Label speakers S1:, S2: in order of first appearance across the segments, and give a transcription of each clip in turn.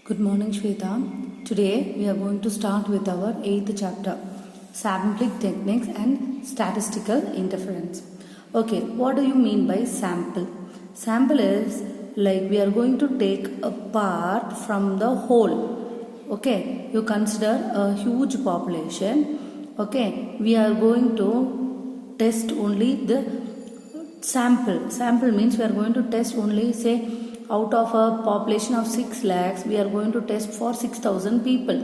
S1: Good morning, Shweta. Today we are going to start with our 8th chapter, Sampling Techniques and Statistical Interference. Okay, what do you mean by sample? Sample is like we are going to take a part from the whole. Okay, you consider a huge population. Okay, we are going to test only the sample. Sample means we are going to test only, say, out of a population of 6 lakhs, we are going to test for 6,000 people.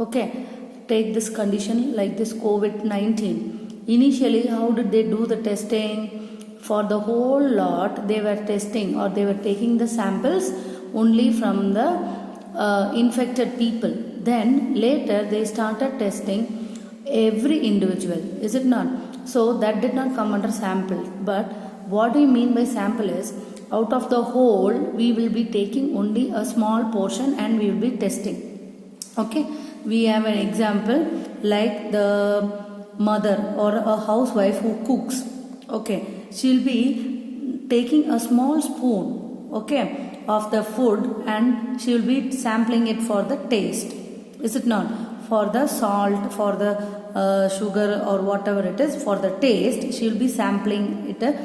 S1: Okay, take this condition like this COVID-19. Initially, how did they do the testing? For the whole lot, they were testing or they were taking the samples only from the infected people. Then later they started testing every individual, is it not? So that did not come under sample. But what we mean by sample is, out of the whole we will be taking only a small portion and we will be testing. Okay, we have an example like the mother or a housewife who cooks. Okay, she'll be taking a small spoon, okay, of the food and she will be sampling it for the taste, is it not? For the salt, for the sugar or whatever it is, for the taste she will be sampling it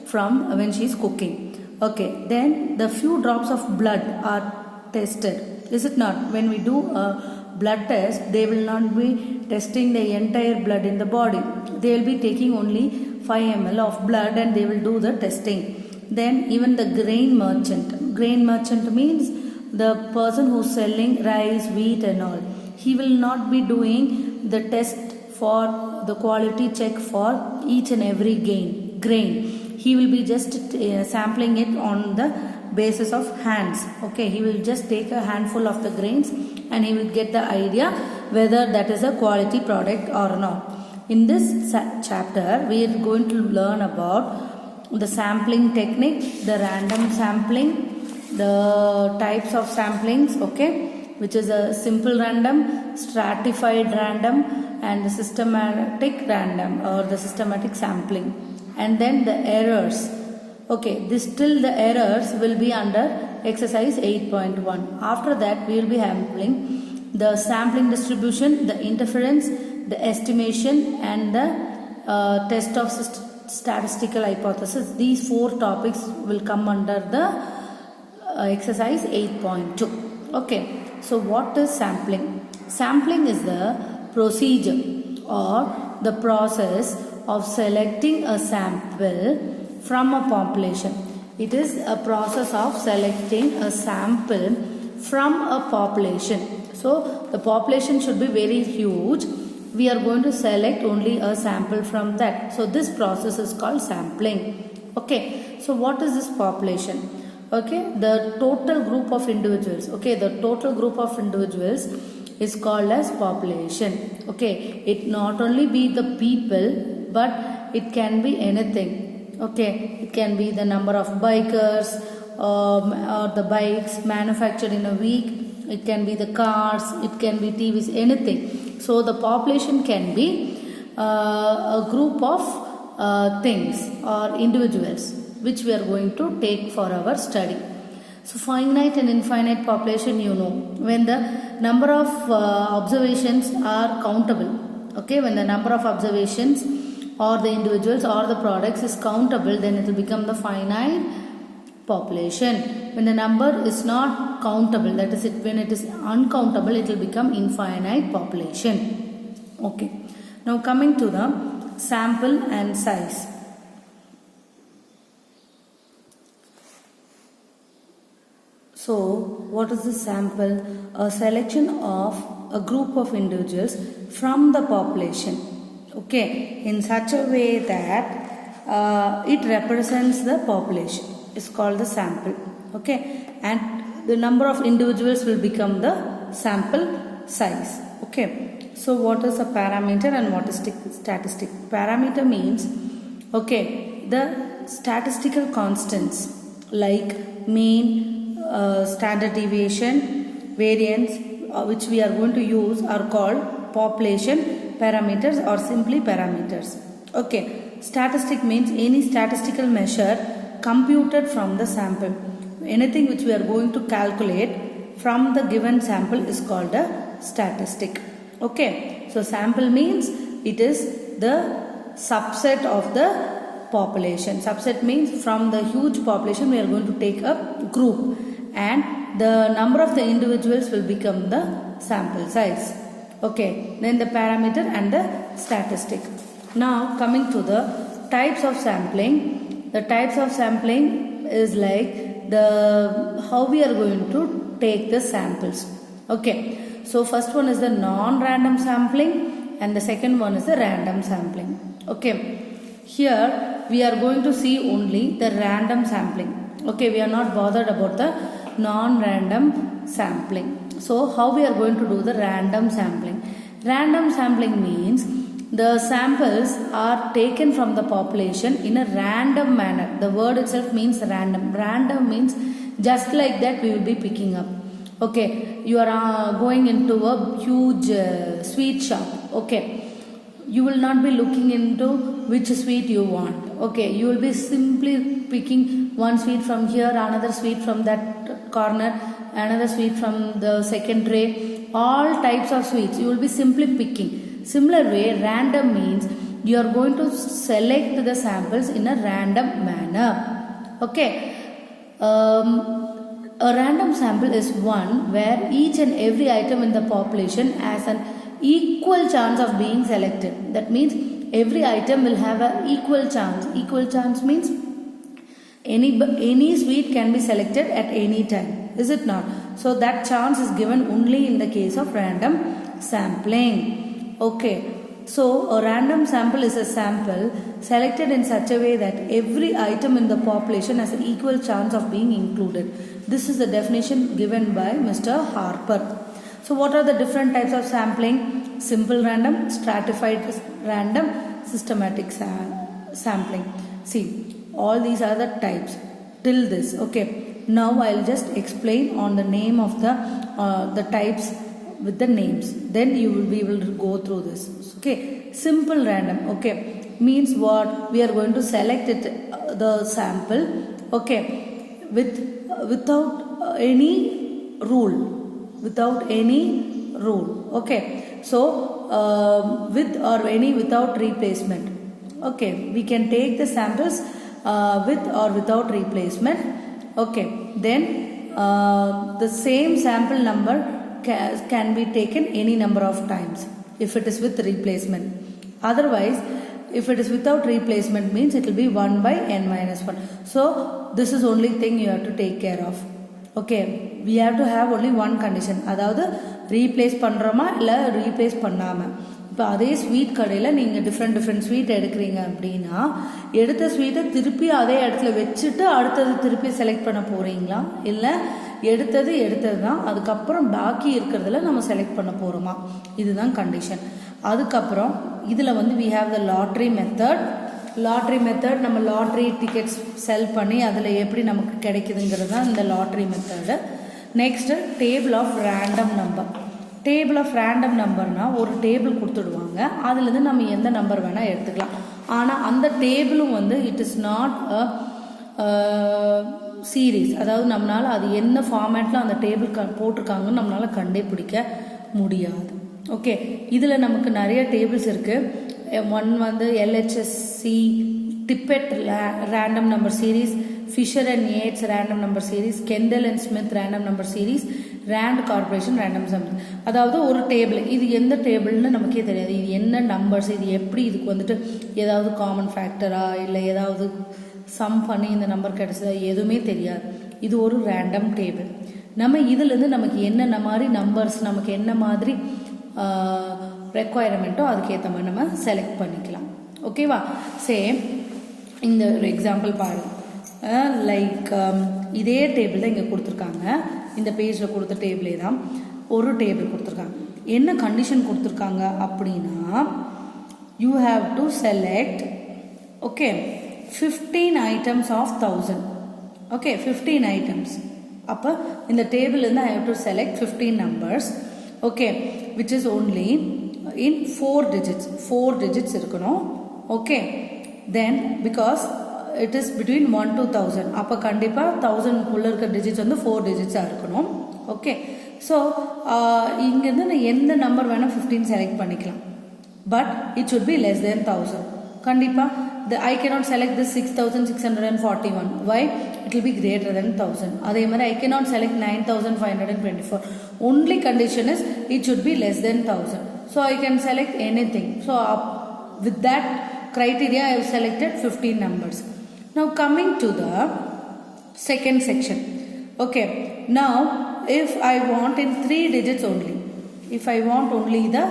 S1: from when she is cooking. Okay, then the few drops of blood are tested, is it not? When we do a blood test, they will not be testing the entire blood in the body. They will be taking only 5 ml of blood and they will do the testing. Then even the grain merchant means the person who is selling rice, wheat and all. He will not be doing the test for the quality check for each and every grain. He will be just sampling it on the basis of hands. Okay, he will just take a handful of the grains and he will get the idea whether that is a quality product or not. In this chapter, we are going to learn about the sampling technique, the random sampling, the types of samplings, okay, which is a simple random, stratified random and the systematic random or the systematic sampling. And then the errors. Okay, the errors will be under exercise 8.1. After that, we will be handling the sampling distribution, the interference, the estimation and the test of statistical hypothesis. These 4 topics will come under the exercise 8.2. Okay, so what is sampling? Sampling is the procedure or the process of selecting a sample from a population. It is a process of selecting a sample from a population. So the population should be very huge. We are going to select only a sample from that. So this process is called sampling. Okay, so what is this population? Okay, the total group of individuals. Okay, the total group of individuals is called as population. Okay, it not only be the people, but it can be anything. Okay, it can be the number of bikers or the bikes manufactured in a week. It can be the cars, it can be TVs, anything. So the population can be a group of things or individuals which we are going to take for our study. So finite and infinite population, you know, when the number of observations are countable. Okay, when the number of observations or the individuals or the products is countable, then it will become the finite population. When the number is not countable, that is when it is uncountable, it will become infinite population. Okay, now coming to the sample and size. So what is the sample? A selection of a group of individuals from the population. Okay, in such a way that it represents the population. It's called the sample. Okay, and the number of individuals will become the sample size. Okay, so what is a parameter and what is statistic? Parameter means, okay, the statistical constants like mean, standard deviation, variance, which we are going to use are called population parameters or simply parameters. Okay, statistic means any statistical measure computed from the sample. Anything which we are going to calculate from the given sample is called a statistic. Okay, so sample means it is the subset of the population. Subset means from the huge population we are going to take a group, and the number of the individuals will become the sample size. Okay, then the parameter and the statistic. Now coming to the types of sampling. The types of sampling is like how we are going to take the samples. Okay, so first one is the non-random sampling and the second one is the random sampling. Okay, here we are going to see only the random sampling. Okay, we are not bothered about the non-random sampling. So how we are going to do the random sampling? Random sampling means the samples are taken from the population in a random manner. The word itself means random. Random means just like that we will be picking up. Okay, you are going into a huge sweet shop. Okay, you will not be looking into which sweet you want. Okay, you will be simply picking one sweet from here, another sweet from that corner, another sweet from the second tray. All types of sweets you will be simply picking. Similar way, random means you are going to select the samples in a random manner. Okay, a random sample is one where each and every item in the population has an equal chance of being selected. That means every item will have an equal chance. Equal chance means any sweet can be selected at any time. Is it not? So that chance is given only in the case of random sampling. Okay, so a random sample is a sample selected in such a way that every item in the population has an equal chance of being included. This is the definition given by Mr. Harper. So what are the different types of sampling? Simple random, stratified random, systematic sampling. See, all these are the types till this. Okay, now I'll just explain on the name of the types with the names, then you will be able to go through this. Okay, simple random, okay, means what? We are going to select it, the sample, okay, without any rule. Okay, so with or any without replacement. Okay, we can take the samples with or without replacement. Okay, then the same sample number can be taken any number of times if it is with replacement. Otherwise, if it is without replacement means it will be 1 by n minus 1. So this is only thing you have to take care of. Okay, we have to have only one condition. அதாவது replace பண்ணுறோமா இல்லை replace பண்ணாமல். இப்போ அதே sweet கடையில் நீங்கள் different sweet எடுக்கிறீங்க அப்படின்னா எடுத்த ஸ்வீட்டை திருப்பி அதே இடத்துல வச்சுட்டு அடுத்தது திருப்பி செலக்ட் பண்ண போகிறீங்களா, இல்லை எடுத்தது தான் அதுக்கப்புறம் பாக்கி இருக்கிறதுல நம்ம செலக்ட் பண்ண போகிறோமா, இதுதான் கண்டிஷன். அதுக்கப்புறம் இதில் வந்து we have the lottery method. நம்ம லாட்ரி டிக்கெட்ஸ் செல் பண்ணி அதில் எப்படி நமக்கு கிடைக்குதுங்கிறது தான் இந்த lottery method. Next table of random number. Table of random நம்பர்னால் ஒரு டேபிள் கொடுத்துடுவாங்க, அதுலேருந்து நம்ம எந்த நம்பர் வேணால் எடுத்துக்கலாம். ஆனால் அந்த டேபிளும் வந்து it is not a series. அதாவது நம்மளால் அது என்ன ஃபார்மேட்டில் அந்த டேபிள் போட்டிருக்காங்கன்னு நம்மளால் கண்டுபிடிக்க முடியாது. ஓகே, இதில் நமக்கு நிறைய டேபிள்ஸ் இருக்குது. ஒன் வந்து LHSC Tippett random number series, Fisher and Yates random number series, Kendall and Smith random number series, Rand Corporation random number. அதாவது ஒரு டேபிள், இது எந்த டேபிள்னு நமக்கே தெரியாது, இது என்ன நம்பர்ஸ், இது எப்படி, இதுக்கு வந்துட்டு ஏதாவது காமன் ஃபேக்டரா இல்லை ஏதாவது சம் பண்ணி இந்த நம்பர் கிடைச்சதா எதுவுமே தெரியாது. இது ஒரு ரேண்டம் டேபிள். நம்ம இதுலேருந்து நமக்கு என்னென்ன மாதிரி நம்பர்ஸ், நமக்கு என்ன மாதிரி ரெக்குவயர்மெண்ட்டோ அதுக்கேற்ற மாதிரி நம்ம செலக்ட் பண்ணிக்கலாம். ஓகேவா? சேம் இந்த ஒரு எக்ஸாம்பிள் பாருங்கள். லைக் இதே டேபிள் தான் இங்கே கொடுத்துருக்காங்க. இந்த பேஜில் கொடுத்த டேபிளே தான் ஒரு டேபிள் கொடுத்துருக்காங்க. என்ன கண்டிஷன் கொடுத்துருக்காங்க அப்படின்னா, you have to select okay 15 items of 1000. Okay, 15 items. அப்போ இந்த டேபிள்லேருந்து I have to select 15 numbers. Okay, which is only in 4 digits. 4 digits இருக்கணும். Okay, then because it is between 1 to 1000, அப்போ கண்டிப்பாக 1000 இருக்க digits வந்து 4 digits இருக்கணும். ஓகே, Okay, so இங்கிருந்து நான் எந்த நம்பர் வேணால் 15 செலக்ட் பண்ணிக்கலாம், but it should be less than 1000. கண்டிப்பாக I cannot select this 6641. Why? It will be greater than 1000. அதே மாதிரி I cannot select 9524. Only condition is it should be less than 1000. So I can select anything. So with that criteria I have selected 15 numbers. Now coming to the second section. Okay, now if I want in 3 digits only, if I want only the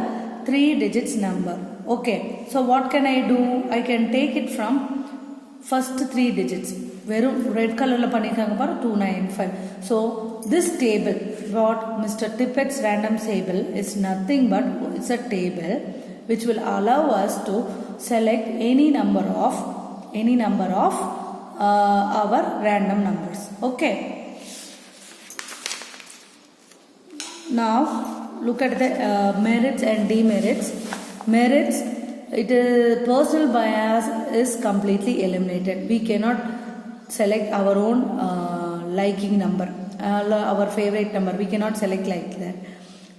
S1: 3 digits number, okay, so what can I do? I can take it from first 3 digits. வெறும் red கலரில் பண்ணியிருக்காங்க பாரு 295. So this table, what Mr. Tippett's random table is nothing but it's a table which will allow us to select any number of our random numbers. Okay, now look at the merits and demerits. Merits, it is personal bias is completely eliminated. We cannot select our own liking number, our favorite number. We cannot select like that.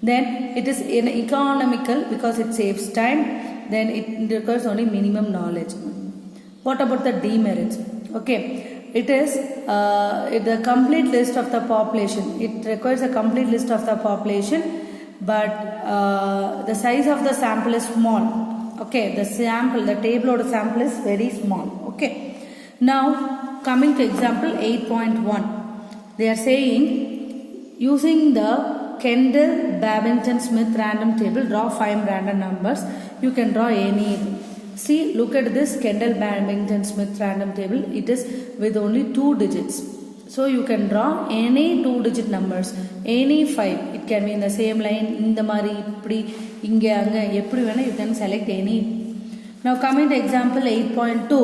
S1: Then it is economical because it saves time. Then it requires only minimum knowledge. What about the demerits? Okay, it is the complete list of the population. It requires a complete list of the population, but the size of the sample is small. Okay, the table or the sample is very small. Okay, now coming to example 8.1, they are saying using the Kendall Babington Smith random table, draw 5 random numbers. You can draw any. See, look at this Kendall Babington Smith random table. It is with only 2 digits. So you can draw any 2-digit numbers, any 5. It can be in the same line, இந்த மாதிரி இப்படி இங்கே அங்கே எப்படி வேணால் you can select any. Now coming to example 8.2,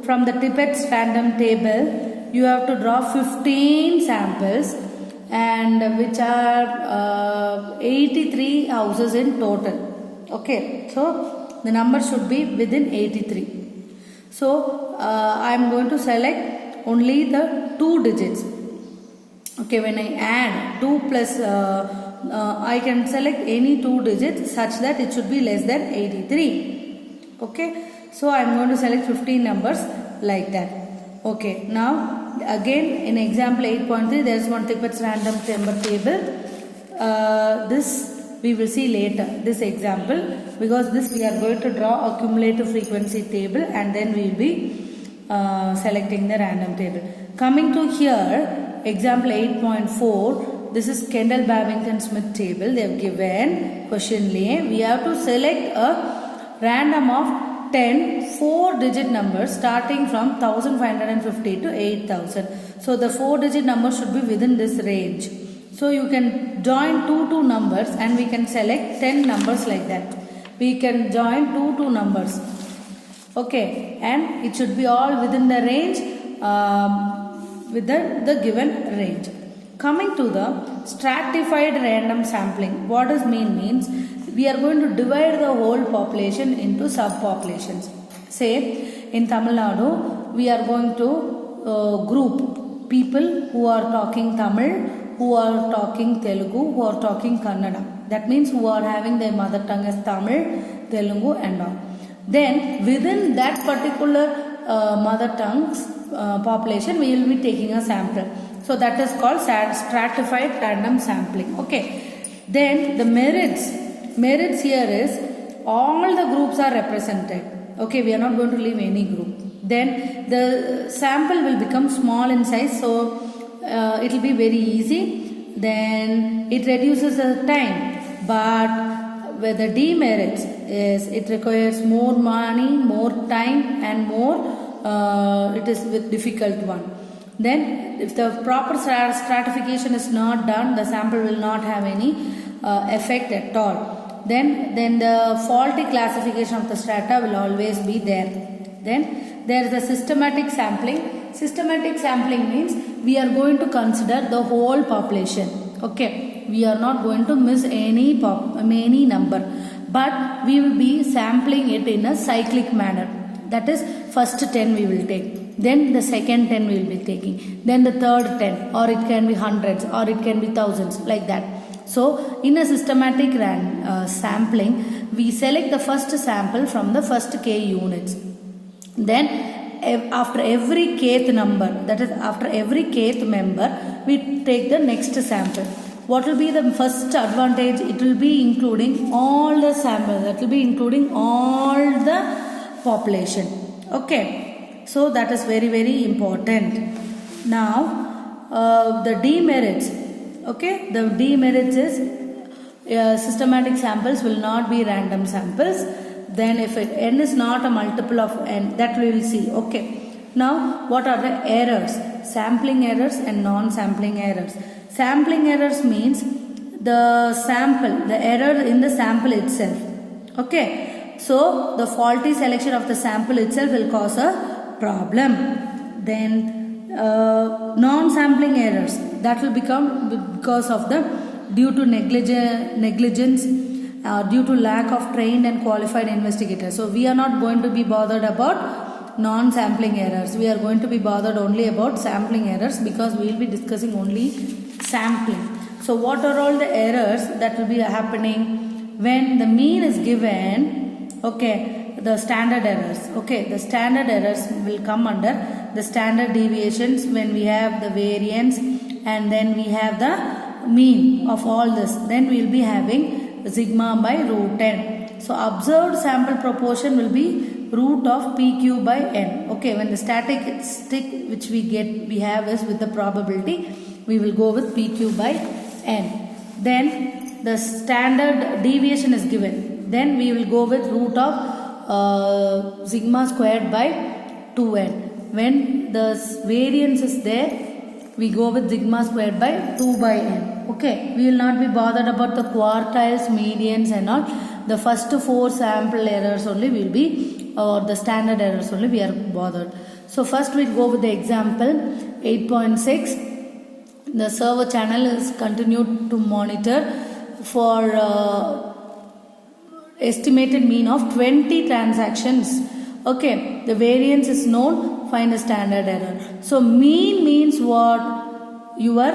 S1: from the Tippett's random table, you have to draw 15 samples and which are 83 houses in total. Okay, so the number should be within 83. So I am going to select only the 2 digits. Okay, when I add 2 plus I can select any 2 digits such that it should be less than 83. Okay, so I am going to select 15 numbers like that. Okay, now again in example 8.3, there is one Tippett's random number table. This we will see later, this example, because this we are going to draw a cumulative frequency table and then we will be selecting the random table. Coming to here, example 8.4, this is Kendall Babington Smith table. They have given question lane. We have to select a random of 10 4-digit numbers starting from 1550 to 8000. So the 4-digit number should be within this range. So you can join 2 numbers and we can select 10 numbers like that. We can join 2 numbers. Okay, and it should be all within the range, with the given range. Coming to the stratified random sampling, what does means we are going to divide the whole population into subpopulations. Say in Tamil Nadu, we are going to group people who are talking Tamil, who are talking Telugu, who are talking Kannada. That means who are having their mother tongue as Tamil, Telugu and all. Then within that particular mother tongue's population, we will be taking a sample. So that is called stratified random sampling. Okay. Then the merits here is all the groups are represented. Okay, we are not going to leave any group. Then the sample will become small in size, so it will be very easy. Then it reduces the time, but where the demerits is it requires more money, more time and more it is with difficult one. Then if the proper stratification is not done, the sample will not have any effect at all. Then the faulty classification of the strata will always be there. Then there is a systematic sampling. Systematic sampling means we are going to consider the whole population. Okay, we are not going to miss any number, but we will be sampling it in a cyclic manner. That is, first 10 we will take. then the second 10 we will be taking, then the third 10, or it can be hundreds, or it can be thousands, like that. So in a systematic sampling, we select the first sample from the first k units. Then after every kth number, that is after every kth member, we take the next sample. What will be the first advantage? It will be including all the samples, that will be including all the population. Okay, so that is very, very important. Now the demerits. Okay, the demerits is systematic samples will not be random samples. Then if n is not a multiple of n, that we will see. Okay, now what are the errors? Sampling errors and non-sampling errors. Sampling errors means the sample, the error in the sample itself. Okay, so the faulty selection of the sample itself will cause a problem. Then non-sampling errors, that will become because of the due to negligence, due to lack of trained and qualified investigators. So we are not going to be bothered about non-sampling errors. We are going to be bothered only about sampling errors, because we will be discussing only sampling. So what are all the errors that will be happening when the mean is given? Okay, the standard errors. Okay, the standard errors will come under the standard deviations when we have the variance, and then we have the mean of all this. Then we will be having sigma by root n. So observed sample proportion will be root of pq by n. Okay, when the statistic which we have is with the probability, we will go with pq by n. Then the standard deviation is given. Then we will go with root of sigma squared by 2n. When the variance is there, we go with sigma squared by 2 by n. Okay, we will not be bothered about the quartiles, medians and all. The first 4 sample errors only will be, or the standard errors only we are bothered. So first we go with the example 8.6. The server channel is continued to monitor for estimated mean of 20 transactions. Okay, the variance is known, find the standard error. So mean means what? Your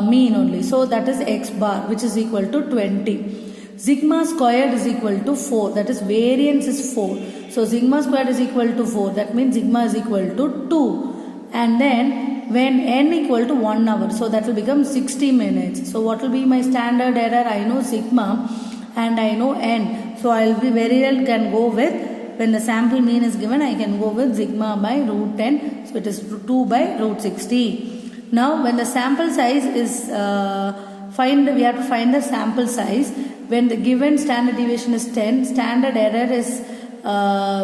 S1: mean only. So that is x bar, which is equal to 20. Sigma squared is equal to 4, that is variance is 4. So sigma squared is equal to 4, that means sigma is equal to 2. And then when n equal to 1 hour, so that will become 60 minutes. So what will be my standard error? I know sigma and I know n. So I will be very well can go with, when the sample mean is given, I can go with sigma by root 10. So it is 2 by root 60. Now when the sample size is we have to find the sample size. When the given standard deviation is 10, standard error is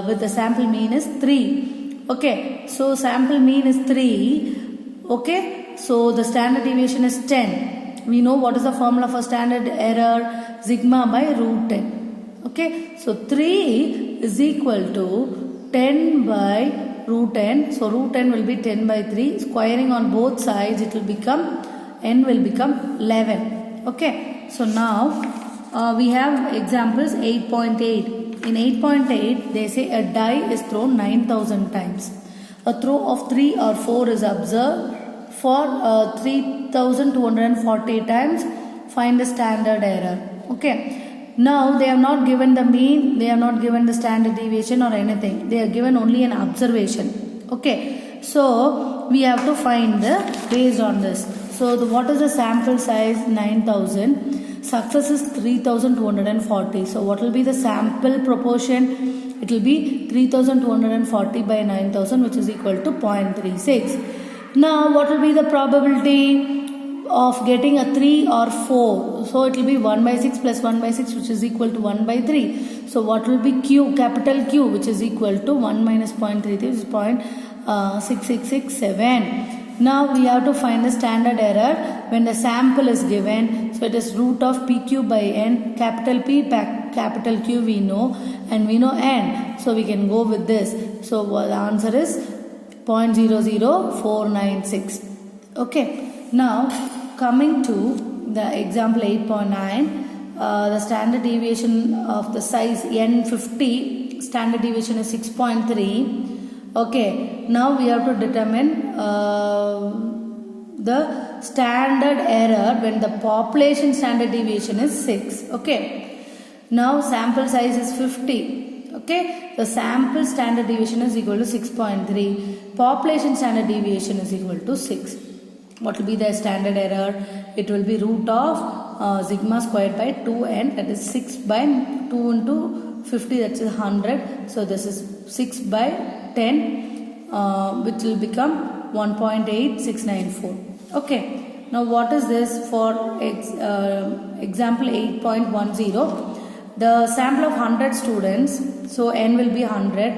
S1: with the sample mean is 3. Okay, so sample mean is 3. Okay, so the standard deviation is 10. We know what is the formula for standard error? Sigma by root 10. Okay, so 3 is equal to 10 by root 10. So root 10 will be 10 by 3. Squaring on both sides, it will become, n will become 11. Okay, so now we have examples 8.8. In 8.8, they say a die is thrown 9,000 times. A throw of 3 or 4 is observed for 3,240 times. Find the standard error. Okay. Now they have not given the mean, they have not given the standard deviation or anything. They have given only an observation. Okay. So we have to find based on this. So what is the sample size? 9,000. Success is 3,240. So what will be the sample proportion? It will be 3,240 by 9,000, which is equal to 0.36. Now what will be the probability of getting a 3 or 4? So it will be 1 by 6 plus 1 by 6, which is equal to 1 by 3. So what will be Q, capital Q, which is equal to 1 minus 0.33, which is 0.6667. Now we have to find the standard error when the sample is given. So it is root of PQ by N. Capital P, capital Q we know, and we know N. So we can go with this. So the answer is 0.00496. Okay. Now coming to the example 8.9. The standard deviation of the size N50. Standard deviation is 6.3. Okay, now we have to determine the standard error when the population standard deviation is 6. Okay, now sample size is 50. Okay, the sample standard deviation is equal to 6.3. Population standard deviation is equal to 6. What will be the standard error? It will be root of sigma squared by 2n, that is 6 by 2 into 50, that is 100. So this is 6 by 10, which will become 1.8694. Okay, now what is this for example 8.10? The sample of 100 students, so n will be 100.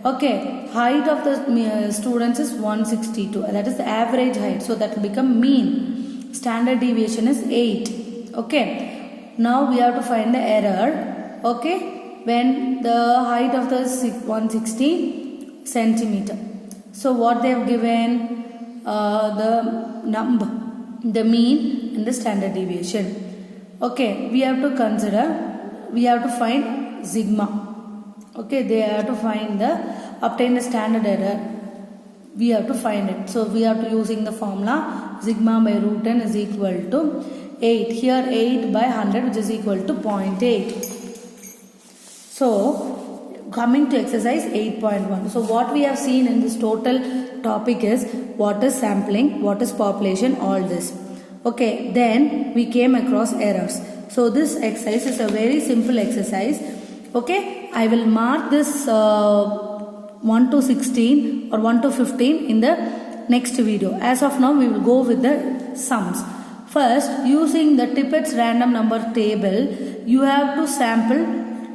S1: Okay, height of the students is 162, that is the average height, so that will become mean. Standard deviation is 8. Okay, now we have to find the error. Okay, when the height of the 160 centimeter. So what they have given, the number, the mean and the standard deviation. Okay, we have to consider, we have to find sigma. Okay, they have to find obtain the standard error. We have to find it. So we have to using the formula sigma by root n is equal to 8. Here 8 by 100, which is equal to 0.8. So coming to exercise 8.1. So what we have seen in this total topic is what is sampling, what is population, all this. Okay, then we came across errors. So this exercise is a very simple exercise. Okay, I will mark this 1 to 16 or 1 to 15 in the next video. As of now, we will go with the sums. First, using the Tippett's random number table, you have to sample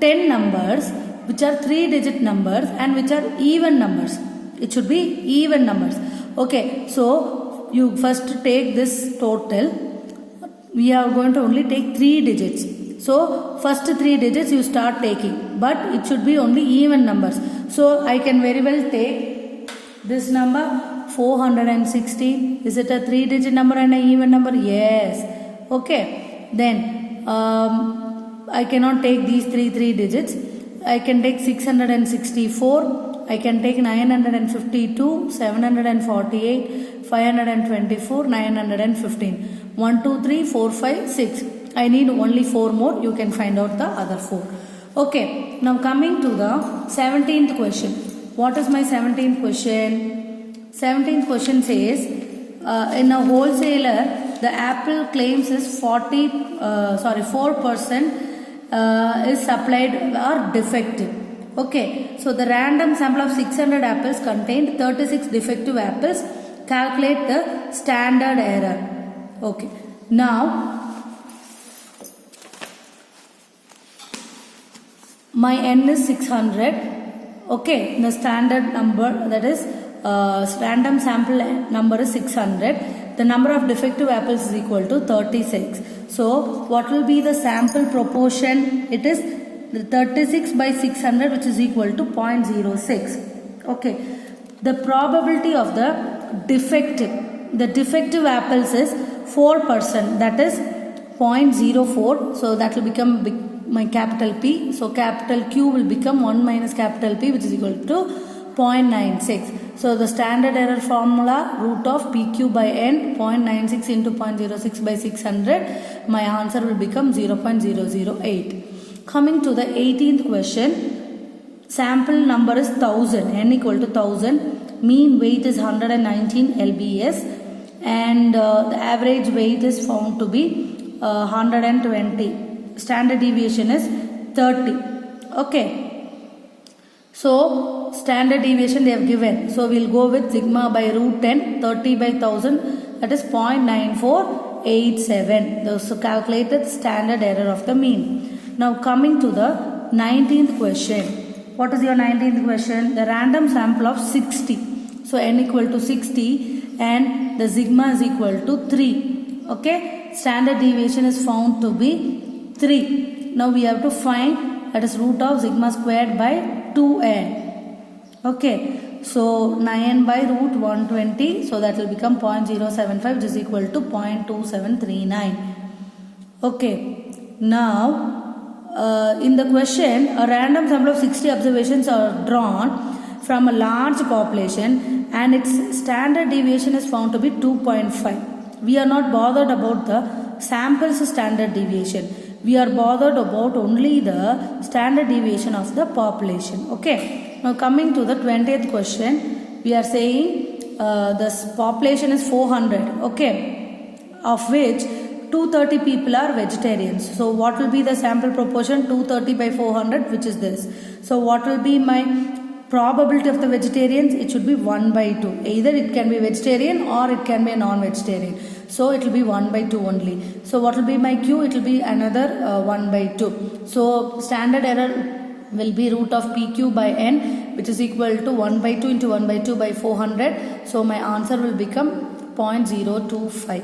S1: 10 numbers which are 3-digit numbers and which are even numbers. It should be even numbers. Okay, so you first take this total. We are going to only take 3 digits. So first 3 digits you start taking, but it should be only even numbers. So I can very well take this number 460. Is it a 3-digit number and an even number? Yes. Okay. Then I cannot take these 3 digits. I can take 664. I can take 952, 748, 524, 915. 1, 2, 3, 4, 5, 6. I need only 4 more. You can find out the other 4. Okay. Now coming to the 17th question. What is my 17th question? 17th question says, in a wholesaler, the apple claims is 4% is supplied or defective. Okay. So the random sample of 600 apples contained 36 defective apples. Calculate the standard error. Okay. Now, my n is 600. Okay, the standard number, that is random sample number is 600. The number of defective apples is equal to 36. So what will be the sample proportion? It is 36 by 600, which is equal to 0.06. Okay, the probability of the defective apples is 4%, that is 0.04. So that will become my capital P. So capital Q will become 1 minus capital P, which is equal to 0.96. So the standard error formula, root of PQ by N, 0.96 into 0.06 by 600. My answer will become 0.008. Coming to the 18th question. Sample number is 1000. N equal to 1000. Mean weight is 119 lbs. And the average weight is found to be 120. Standard deviation is 30. Okay. So standard deviation they have given. So we will go with sigma by root 10, 30 by 1000, that is 0.9487. So calculated standard error of the mean. Now coming to the 19th question. What is your 19th question? The random sample of 60. So n equal to 60 and the sigma is equal to 3. Okay. Standard deviation is found to be 3. Now we have to find, that is root of sigma squared by 2n. Okay. So 9 by root 120. So that will become 0.075, which is equal to 0.2739. Okay. Now in the question, a random sample of 60 observations are drawn. from a large population and its standard deviation is found to be 2.5. We are not bothered about the sample's standard deviation. We are bothered about only the standard deviation of the population. Okay. Now coming to the 20th question, we are saying the population is 400. Okay. Of which 230 people are vegetarians. So what will be the sample proportion? 230 by 400, which is this. So what will be my probability of the vegetarians? It should be 1 by 2. Either it can be vegetarian or it can be a non-vegetarian. So it will be 1 by 2 only. So what will be my Q? It will be another 1 by 2. So standard error will be root of PQ by N, which is equal to 1 by 2 into 1 by 2 by 400. So my answer will become 0.025.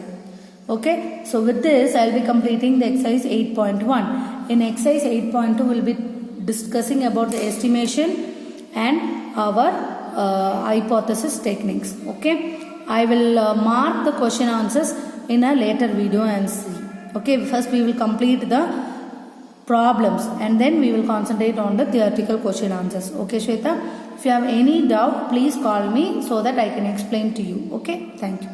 S1: Okay, so with this I will be completing the exercise 8.1. In exercise 8.2 we will be discussing about the estimation and our hypothesis techniques. Okay, I will mark the question answers in a later video and see. Okay, first we will complete the problems and then we will concentrate on the theoretical question answers. Okay, Shweta, if you have any doubt please call me so that I can explain to you. Okay, thank you.